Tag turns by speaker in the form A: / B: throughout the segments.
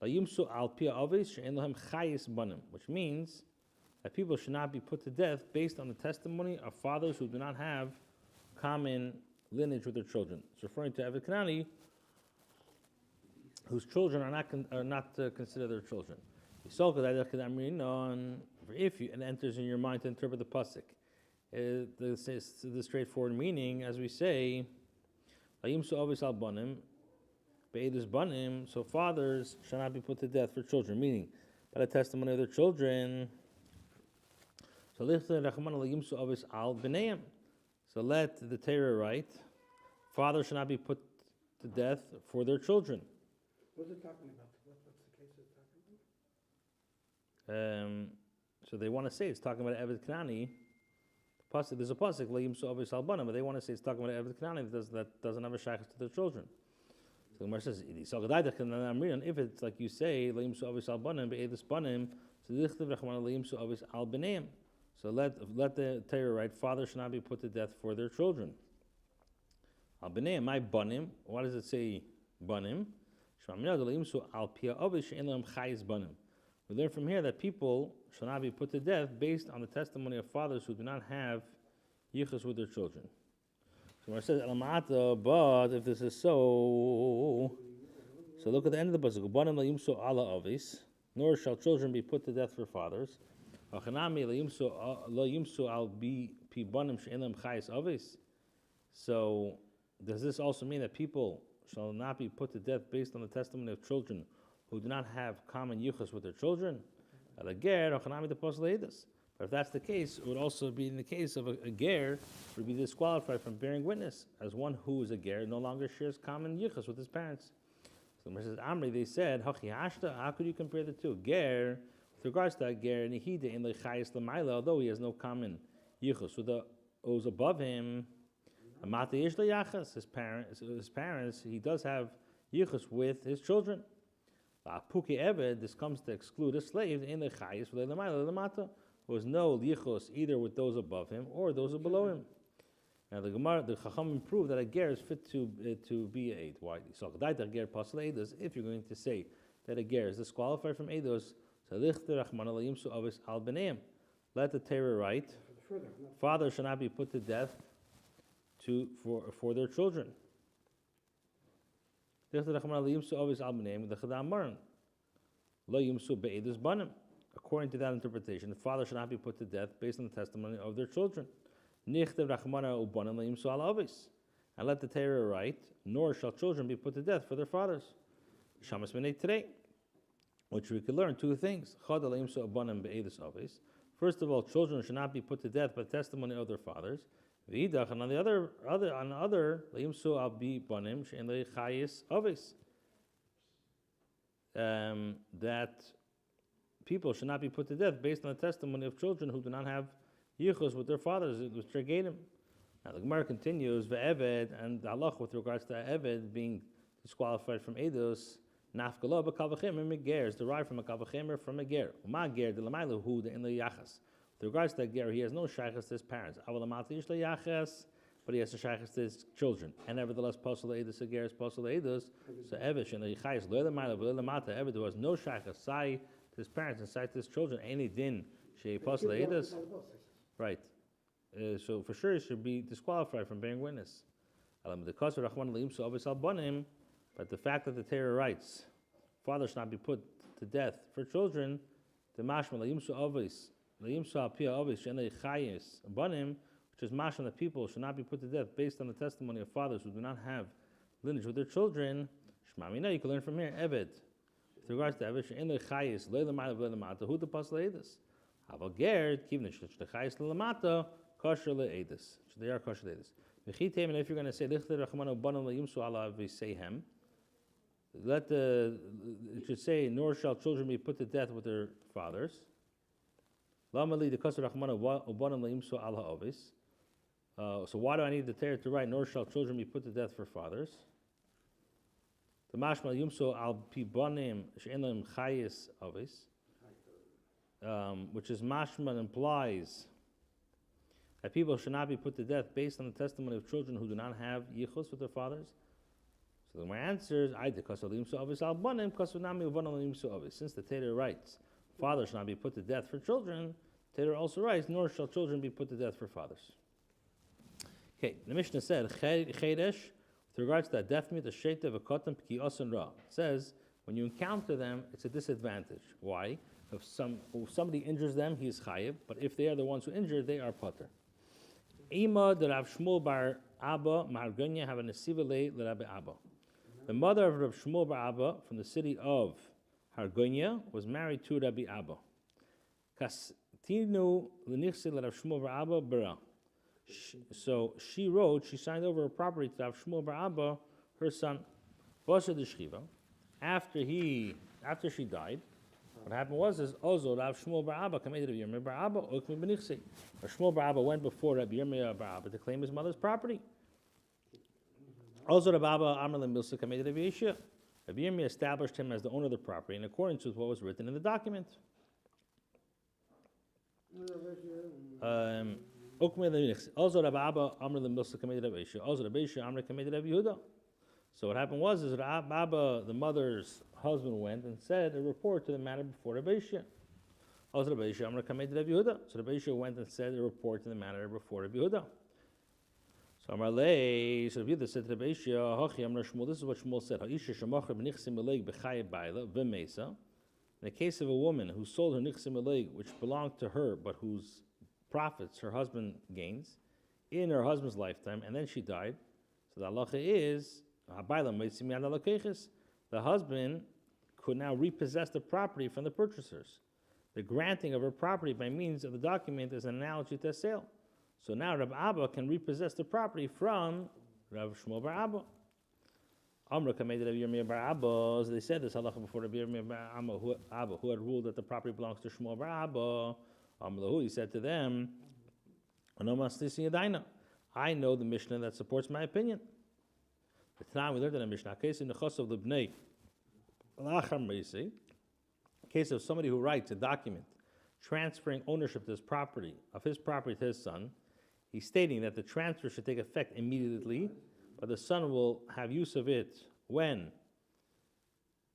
A: Layimsu al pia avis she'en lahem chayis banim, which means that people should not be put to death based on the testimony of fathers who do not have common lineage with their children. It's referring to Eved Kanani, whose children are not considered their children. If you, and enters in your mind to interpret the pasuk, the straightforward meaning, as we say, so fathers shall not be put to death for children, meaning by the testimony of their children. So let the Torah write, fathers shall not be put to death for their children.
B: What's it talking about? What's the case it's talking about?
A: So they want to say it's talking about Eved Kanani. There's a pasuk Layimsu Avis Albanim, but they want to say it's talking about Eved Kanani that doesn't have a shaykhs to their children. So the Gemara says, if it's like you say Layimsu Avis Albanim be'edus banim, so dichtiv rachman Layimsu Avis Albanim. So let the Torah write, fathers should not be put to death for their children. Albanim, my banim. Why does it say banim? We learn from here that people shall not be put to death based on the testimony of fathers who do not have yichus with their children. So when it says but if this is so look at the end of the pasuk. Nor shall children be put to death for fathers. So does this also mean that people shall not be put to death based on the testimony of children who do not have common yichus with their children? But if that's the case, it would also be in the case of a ger would be disqualified from bearing witness, as one who is a ger no longer shares common yichus with his parents. So the says, Amri, they said, Hachi hashta, how could you compare the two? Ger, with regards to that ger, nihide in lechayis l'mayla, although he has no common yichus with those above him, his parents, he does have yichus with his children. This comes to exclude a slave in the chayis who has no yichus either with those above him or those below him. Now the Chachamim prove that a ger is fit to be an aid. Why? So if you're going to say that a ger is disqualified from eidos, let the Torah write, fathers shall not be put to death for their children. According to that interpretation, the father should not be put to death based on the testimony of their children. And let the Torah write, nor shall children be put to death for their fathers. Which we could learn two things. First of all, children should not be put to death by the testimony of their fathers. And on the other, that people should not be put to death based on the testimony of children who do not have yichus with their fathers, which are gedim. Now the Gemara continues, ve'eved, and the halach with regards to eved being disqualified from eidos, nafkala b'kavachemer meger is derived from a kavachemer from a ger. Ma ger de lamaylu hu de in the yachas. With regards to that ger, he has no shaychus to his parents. But he has a shaychus to his children. And nevertheless, posel eidos a ger is posel eidos. So evish and the yichayis lo lamaylu lo lamata evid who has no shaychus sai to his parents and sai to his children. Any din she posel eidos. Right. So for sure he should be disqualified from bearing witness. But the fact that the Torah writes, fathers should not be put to death for children, the mashma layimsu avis, layimsu apia avis shenei chayis banim, which is mashma that people should not be put to death based on the testimony of fathers who do not have lineage with their children. Shmamina, you can learn from here. Eved, with regards to Eved, shenei chayis leilamata leilamata, who the pasal edus? Haval gerd kivnish lechayis leilamata kosher leedus. They are kosher leedus. And if you're going to say lichter rachmanu banim layimsu ala v'seihem, it should say, nor shall children be put to death with their fathers. So why do I need the Torah to write, nor shall children be put to death for fathers? The mashma yumso al pi banim she'en chayis avis, which is mashma implies that people should not be put to death based on the testimony of children who do not have yichus with their fathers. So So my answer is, since the Torah writes, fathers shall not be put to death for children, Torah also writes, nor shall children be put to death for fathers. Okay, the Mishnah said, Chedesh, with regards to that death meat, the Sheita of a Kotam Pki Osan Ra. It says, when you encounter them, it's a disadvantage. Why? If somebody injures them, he is chayiv, but if they are the ones who injure, they are pater. Ima de Rav Shmuel bar Abba Mahargonya have a nesiva le Rabbi Abba. The mother of Rav Shmuel bar Abba from the city of Hargonya was married to Rabbi Abba. Kastinu lenichse Rav Shmuel bar Abba bara. So she signed over her property to Rav Shmuel bar Abba, her son. After she died, what happened was Ozo Rav Shmuel bar Abba committed Rabbi Yirmiyah bar Abba Okmi benichse. Rav Shmuel bar Abba went before Rabbi Yirmiyah bar Abba to claim his mother's property. Also, Rabbi Abba Amar Milsa committed Rabbi Yishia. Rabbi Yirmiyah established him as the owner of the property in accordance with what was written in the document. Also, Rabbi Abba Amar Milsa committed Rabbi Yishia. Also, Rabbi Yishia Amar committed Rabbi Yehuda. So what happened was Rabbi Abba, the mother's husband, went and said a report to the matter before Rabbi Yishia. Also, Rabbi Yishia Amar committed Rabbi Yehuda. So Rabbi Yishia went and said a report to the matter before Rabbi Yehuda. So Amar Lei, so Rabbi Yehuda said to Rabbi Yishia, Hachi Amar Shmuel, this is what Shmuel said, Ha'isha shemachar b'nichsim eleg b'chayev b'ayla v'mesa. In the case of a woman who sold her nichsim eleg, which belonged to her, but whose profits her husband gains, in her husband's lifetime, and then she died, so the halacha is, the husband could now repossess the property from the purchasers. The granting of her property by means of the document is an analogy to a sale. So now Rabbi Abba can repossess the property from Rav Shmuel bar Abba. Amra kamed Rabbi Yirmiyah bar Abba, as they said this halacha before Rabbi Yirmiyah bar Abba, who had ruled that the property belongs to Shmuel bar Abba. Amra, he said to them, I know the Mishnah that supports my opinion. The time we learned in the Mishnah, case in the Chos of the Bnei, case of somebody who writes a document transferring ownership to his property to his son, he's stating that the transfer should take effect immediately, but the son will have use of it when.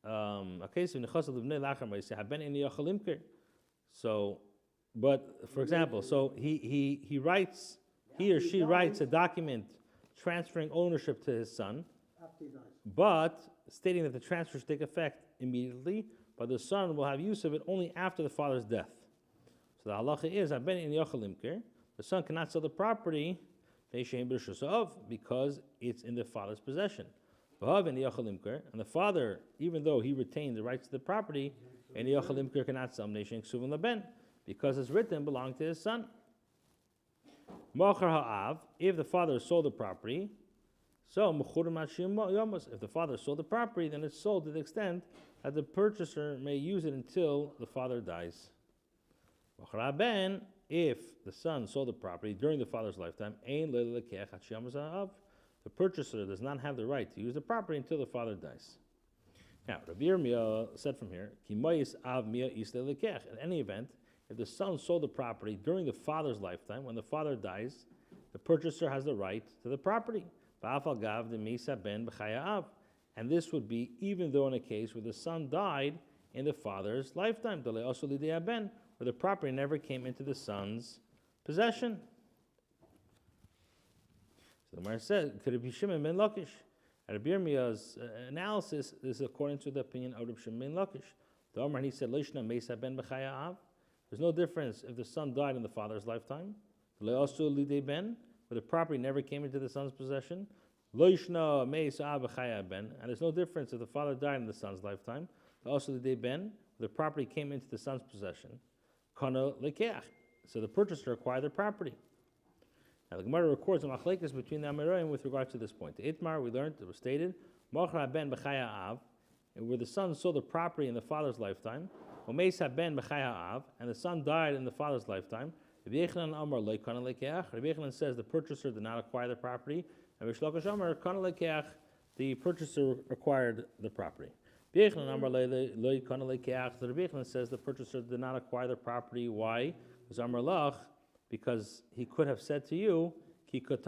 A: A case in the Chos of the Bnei lachar ma'aseh haben in yachalimker. So, but for example, so he or she writes a document transferring ownership to his son, but stating that the transfer should take effect immediately, but the son will have use of it only after the father's death. So the halacha is, the son cannot sell the property because it's in the father's possession. And the father, even though he retained the rights to the property, cannot sell because it's written belonging to his son. If the father sold the property, so if the father sold the property, then it's sold to the extent that the purchaser may use it until the father dies. If the son sold the property during the father's lifetime, the purchaser does not have the right to use the property until the father dies. Now, Rabbi Yirmiyah said from here, in any event, if the son sold the property during the father's lifetime, when the father dies, the purchaser has the right to the property. And this would be even though in a case where the son died in the father's lifetime, where the property never came into the son's possession. So the Gemara said, could it be Shimon ben Lakish? Rabbi Yirmiyah's analysis is according to the opinion of Rabbi Shimon ben Lakish. The Omar, he said, there's no difference if the son died in the father's lifetime, where the property never came into the son's possession, and there's no difference if the father died in the son's lifetime, where the property came into the son's possession. So the purchaser acquired the property. Now the Gemara records a machlekes between the Amoraim with regard to this point. The Itmar, we learned, it was stated, where the son sold the property in the father's lifetime, and the son died in the father's lifetime. Rabbi Yechanan says the purchaser did not acquire the property, and Rish Lakish Amar, the purchaser acquired the property. Rabbi Yechanan says the purchaser did not acquire the property. Why? Because he could have said to you, because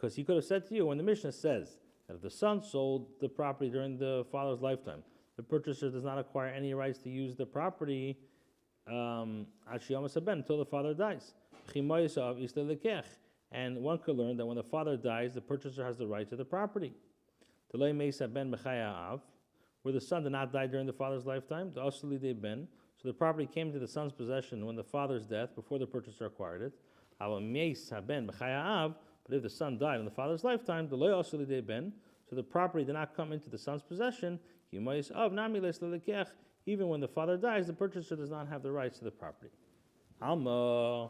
A: Because he could have said to you, when the Mishnah says that if the son sold the property during the father's lifetime, the purchaser does not acquire any rights to use the property until the father dies. And one could learn that when the father dies, the purchaser has the right to the property. Where the son did not die during the father's lifetime, so the property came into the son's possession when the father's death, before the purchaser acquired it. But if the son died in the father's lifetime, so the property did not come into the son's possession, even when the father dies, the purchaser does not have the rights to the property. Alma.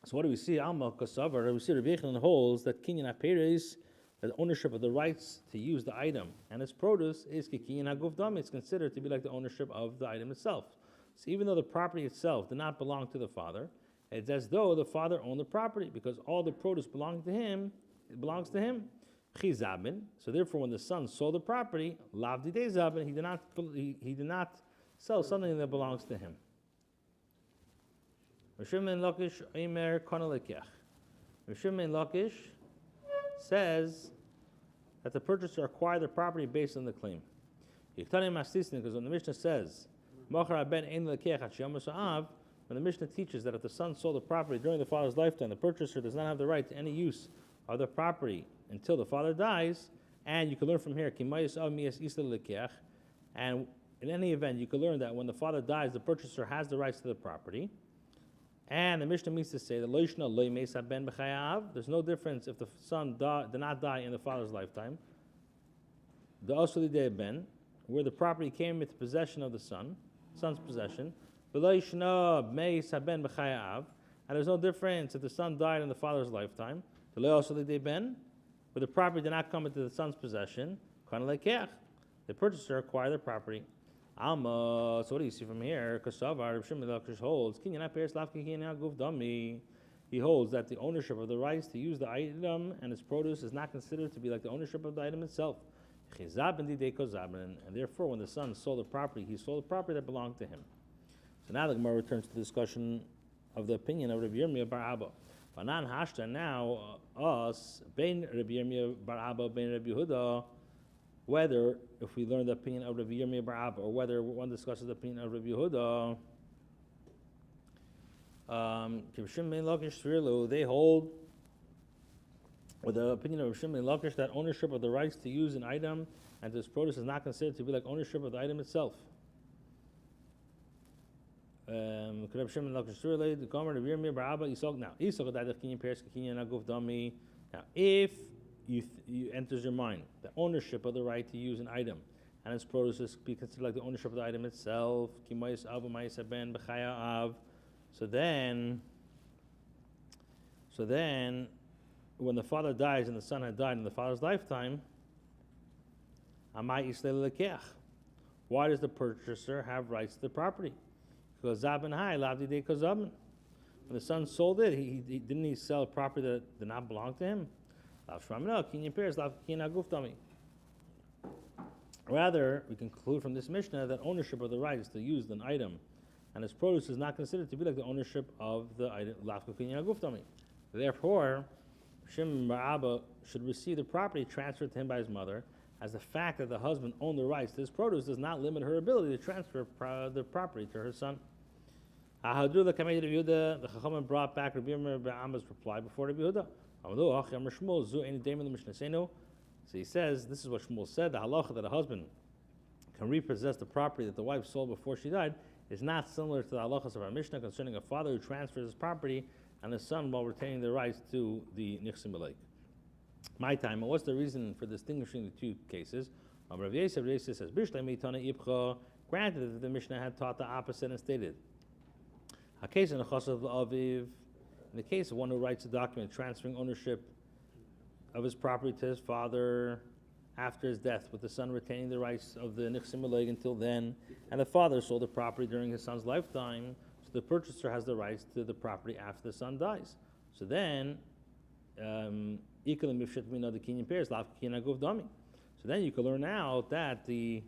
A: So what do we see? Alma Kasavar. We see Rabbi holds that Kinyan HaPeres, that ownership of the rights to use the item and its produce is Kinyan HaGufdam. It's considered to be like the ownership of the item itself. So even though the property itself did not belong to the father, it's as though the father owned the property because all the produce belonged to him. It belongs to him. So therefore, when the son sold the property, lavdi de zabin, he did not sell something that belongs to him. Rishimon Lakish Eimer Konalekech. Rishimon Lakish says that the purchaser acquired the property based on the claim. Because when the Mishnah says, when the Mishnah teaches that if the son sold the property during the father's lifetime, the purchaser does not have the right to any use of the property until the father dies, and you can learn from here, and in any event, you can learn that when the father dies, the purchaser has the rights to the property. And the Mishnah means to say that there's no difference if the son did not die in the father's lifetime. The Osuli de Ben, where the property came into possession of the son's possession. And there's no difference if the son died in the father's lifetime. The Osuli de Ben, where the property did not come into the son's possession. The purchaser acquired the property. Alma, so what do you see from here? Kasavar, holds, he holds that the ownership of the rights to use the item and its produce is not considered to be like the ownership of the item itself. And therefore, when the son sold the property, he sold the property that belonged to him. So now the Gemara returns to the discussion of the opinion of Rabbi Yirmiyah bar Abba. Banan hashta now us, Bein Rabbi Yirmiyah bar Abba, Bein Rabbi Yehuda, whether, if we learn the opinion of Rabbi Yirmiyah bar Abba, or whether one discusses the opinion of Rabbi Yehuda, they hold, with the opinion of Shimon Lakish, that ownership of the rights to use an item and its produce is not considered to be like ownership of the item itself. Now, if you enters your mind the ownership of the right to use an item and its produce is be considered like the ownership of the item itself, so then when the father dies and the son had died in the father's lifetime, why does the purchaser have rights to the property? Because when the son sold it, he didn't sell a property that did not belong to him. Rather, we conclude from this Mishnah that ownership of the rights to use an item and its produce is not considered to be like the ownership of the item. Therefore, Shimon bar Abba should receive the property transferred to him by his mother, as the fact that the husband owned the rights to his produce does not limit her ability to transfer the property to her son. The Chachamim brought back Rabbi Yirmiyah bar Abba's reply before Rabbi Yehuda. So he says, this is what Shmuel said, the halacha that a husband can repossess the property that the wife sold before she died is not similar to the halachas of our Mishnah concerning a father who transfers his property and his son while retaining the rights to the nichsim b'leik. My time, and what's the reason for distinguishing the two cases? Rav Yosef says, granted that the Mishnah had taught the opposite and stated, a case in the chas of the aviv, in the case of one who writes a document transferring ownership of his property to his father after his death, with the son retaining the rights of the nichsim b'leik until then, and the father sold the property during his son's lifetime, so the purchaser has the rights to the property after the son dies. So then, so then you can learn out that the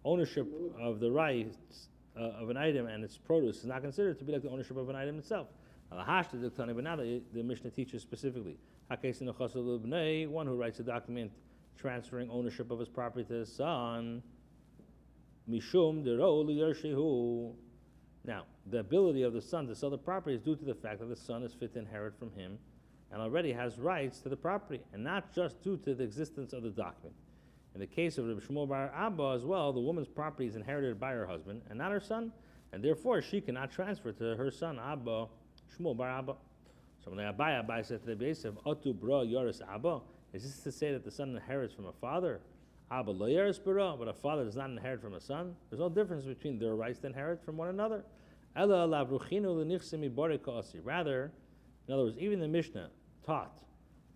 A: ownership of the rights of an item and its produce is not considered to be like the ownership of an item itself. But now the Mishnah teaches specifically, one who writes a document transferring ownership of his property to his son. Mishum de'ro. Now, the ability of the son to sell the property is due to the fact that the son is fit to inherit from him and already has rights to the property, and not just due to the existence of the document. In the case of Rabbi Shmuel bar Abba as well, the woman's property is inherited by her husband and not her son, and therefore she cannot transfer to her son Abba, Shmuel bar Abba. So when Abai said to the base of Otu bra yoris Abba, is this to say that the son inherits from a father? Abba lo yoris bara, but a father does not inherit from a son? There's no difference between their rights to inherit from one another. Ella lavruchinu l'nichsimi boreka asi. Rather, in other words, even the Mishnah taught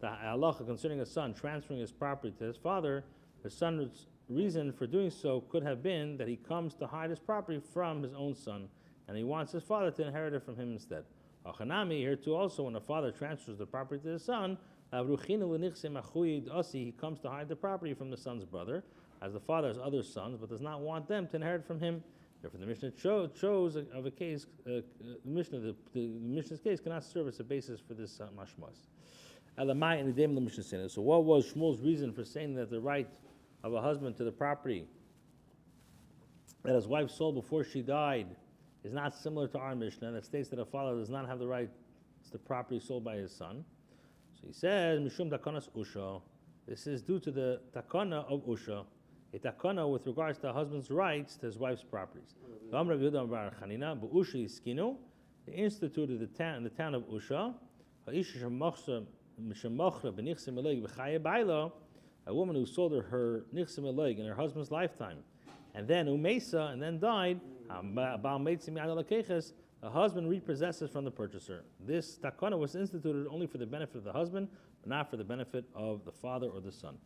A: the halacha concerning a son transferring his property to his father. The son's reason for doing so could have been that he comes to hide his property from his own son, and he wants his father to inherit it from him instead. Achanami, here too also, when a father transfers the property to his son, he comes to hide the property from the son's brother, as the father has other sons, but does not want them to inherit from him. Therefore, the Mishnah chose of a case, the Mishnah's case cannot serve as a basis for this mashmas. So what was Shmuel's reason for saying that the right of a husband to the property that his wife sold before she died is not similar to our Mishnah that states that a father does not have the right to the property sold by his son? So he says, Mishum takonas usha. This is due to the takana of usha, a takana with regards to a husband's rights to his wife's properties. They instituted the town of Usha, a woman who sold her nichsim eleg in her husband's lifetime, and then umesa, and then died. The husband repossesses from the purchaser. This takana was instituted only for the benefit of the husband, but not for the benefit of the father or the son.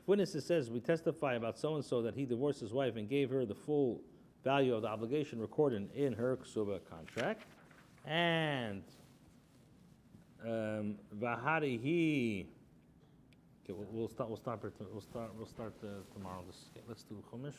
A: Witnesses says we testify about so and so that he divorced his wife and gave her the full value of the obligation recorded in her ksuba contract, and v'harihi. Okay, we'll start tomorrow. Let's do Chumash.